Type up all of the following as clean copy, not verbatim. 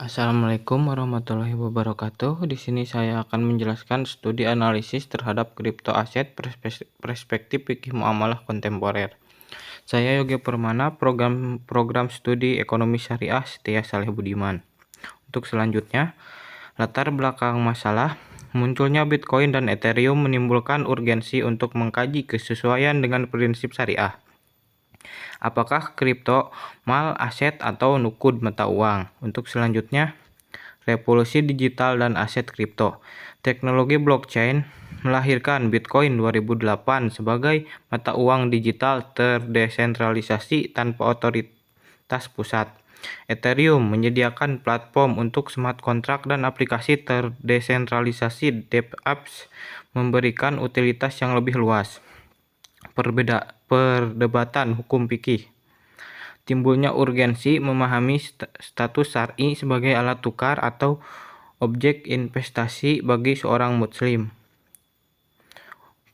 Assalamualaikum warahmatullahi wabarakatuh. Di sini saya akan menjelaskan studi analisis terhadap kripto aset perspektif fikih muamalah kontemporer. Saya Yogi Permana, program studi Ekonomi Syariah Setia Saleh Budiman. Untuk selanjutnya, latar belakang masalah munculnya Bitcoin dan Ethereum menimbulkan urgensi untuk mengkaji kesesuaian dengan prinsip syariah. Apakah kripto mal aset atau nukud mata uang? Untuk selanjutnya, revolusi digital dan aset kripto. Teknologi blockchain melahirkan Bitcoin 2008 sebagai mata uang digital terdesentralisasi tanpa otoritas pusat. Ethereum menyediakan platform untuk smart contract dan aplikasi terdesentralisasi DevOps memberikan utilitas yang lebih luas. Perdebatan hukum fikih. Timbulnya urgensi memahami status syar'i sebagai alat tukar atau objek investasi bagi seorang muslim.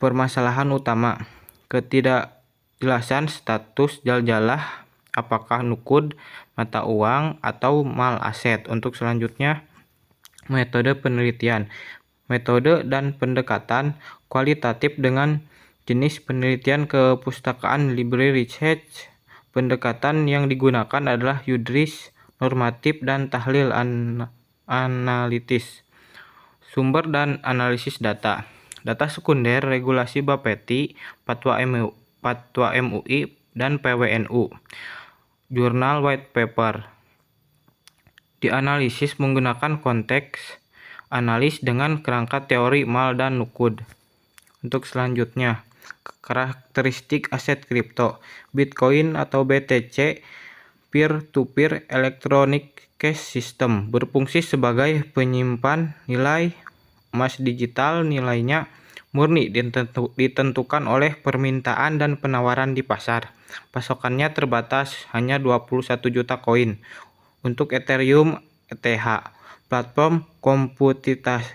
Permasalahan utama, ketidakjelasan status jaljalah, apakah nukud, mata uang, atau mal aset. Untuk selanjutnya, metode penelitian. Metode dan pendekatan kualitatif dengan jenis penelitian kepustakaan library research. Pendekatan yang digunakan adalah yudris, normatif, dan tahlil analitis. Sumber dan analisis data. Data sekunder, regulasi Bapeti, Fatwa MUI, dan PWNU. Jurnal white paper. Dianalisis menggunakan konteks analis dengan kerangka teori mal dan nukud. Untuk selanjutnya, karakteristik aset kripto. Bitcoin atau BTC, peer-to-peer electronic cash system, berfungsi sebagai penyimpan nilai emas digital. Nilainya murni ditentukan oleh permintaan dan penawaran di pasar. Pasokannya terbatas, hanya 21 juta koin. Untuk Ethereum, ETH, platform komputasi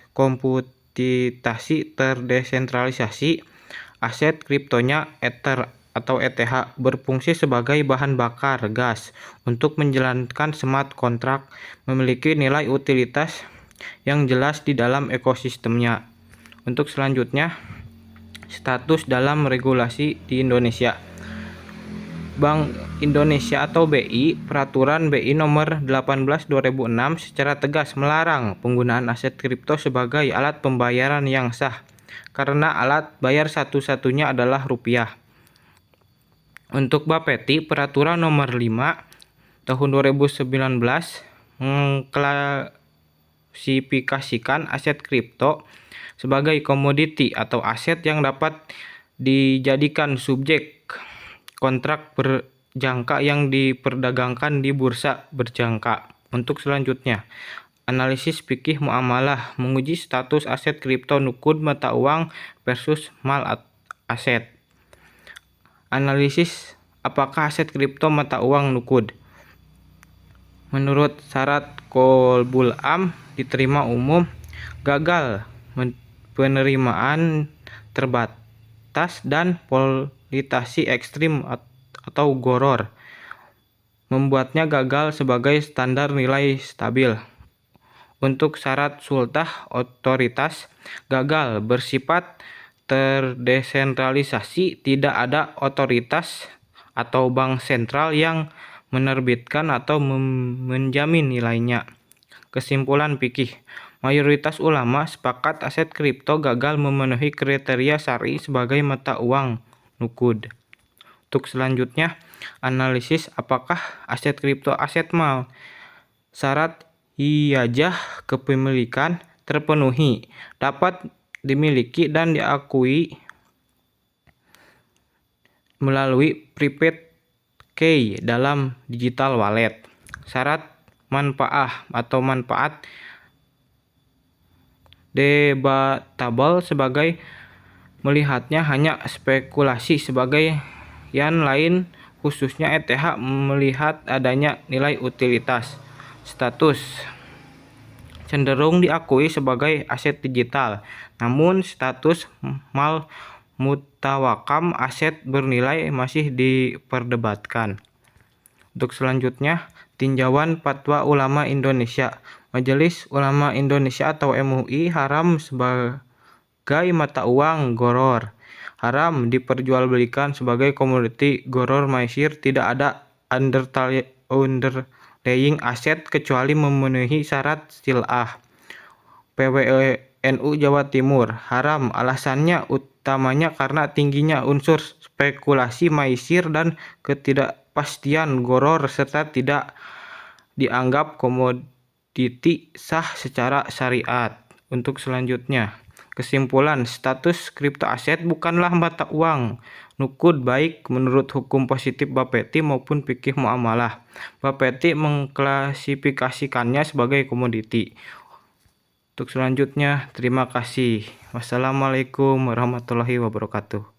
terdesentralisasi. Aset kriptonya Ether atau ETH berfungsi sebagai bahan bakar gas untuk menjalankan smart contract, memiliki nilai utilitas yang jelas di dalam ekosistemnya. Untuk selanjutnya, status dalam regulasi di Indonesia. Bank Indonesia atau BI, Peraturan BI Nomor 18/2006 secara tegas melarang penggunaan aset kripto sebagai alat pembayaran yang sah, karena alat bayar satu-satunya adalah rupiah. Untuk Bapeti, Peraturan Nomor 5 Tahun 2019 mengklasifikasikan aset kripto sebagai komoditi atau aset yang dapat dijadikan subjek kontrak berjangka yang diperdagangkan di bursa berjangka. Untuk selanjutnya, analisis fikih muamalah menguji status aset kripto nukud mata uang versus mal aset. Analisis apakah aset kripto mata uang nukud. Menurut syarat Qolbul Am diterima umum, gagal penerimaan terbatas dan politisi ekstrim atau goror membuatnya gagal sebagai standar nilai stabil. Untuk syarat sultah otoritas, gagal bersifat terdesentralisasi, tidak ada otoritas atau bank sentral yang menerbitkan atau menjamin nilainya. Kesimpulan fikih. Mayoritas ulama sepakat aset kripto gagal memenuhi kriteria syar'i sebagai mata uang nukud. Untuk selanjutnya, analisis apakah aset kripto aset mal. Syarat ijazah kepemilikan terpenuhi, dapat dimiliki dan diakui melalui private key dalam digital wallet. Syarat manfaat debatable sebagai melihatnya hanya spekulasi, sebagai yang lain khususnya ETH melihat adanya nilai utilitas. Status cenderung diakui sebagai aset digital, namun status mal mutawakam aset bernilai masih diperdebatkan. Untuk selanjutnya, Tinjauan Fatwa Ulama Indonesia. Majelis Ulama Indonesia atau MUI haram sebagai mata uang goror. Haram diperjualbelikan sebagai komoditi goror maisir. Tidak ada underlying aset kecuali memenuhi syarat sil'ah. PWNU Jawa Timur. Haram. Alasannya utamanya karena tingginya unsur spekulasi maisir dan ketidakpastian goror serta tidak dianggap komoditi sah secara syariat. Untuk selanjutnya, kesimpulan, status kripto aset bukanlah mata uang nukud baik menurut hukum positif Bapeti maupun fikih muamalah. Bapeti mengklasifikasikannya sebagai komoditi. Untuk selanjutnya, terima kasih. Wassalamualaikum warahmatullahi wabarakatuh.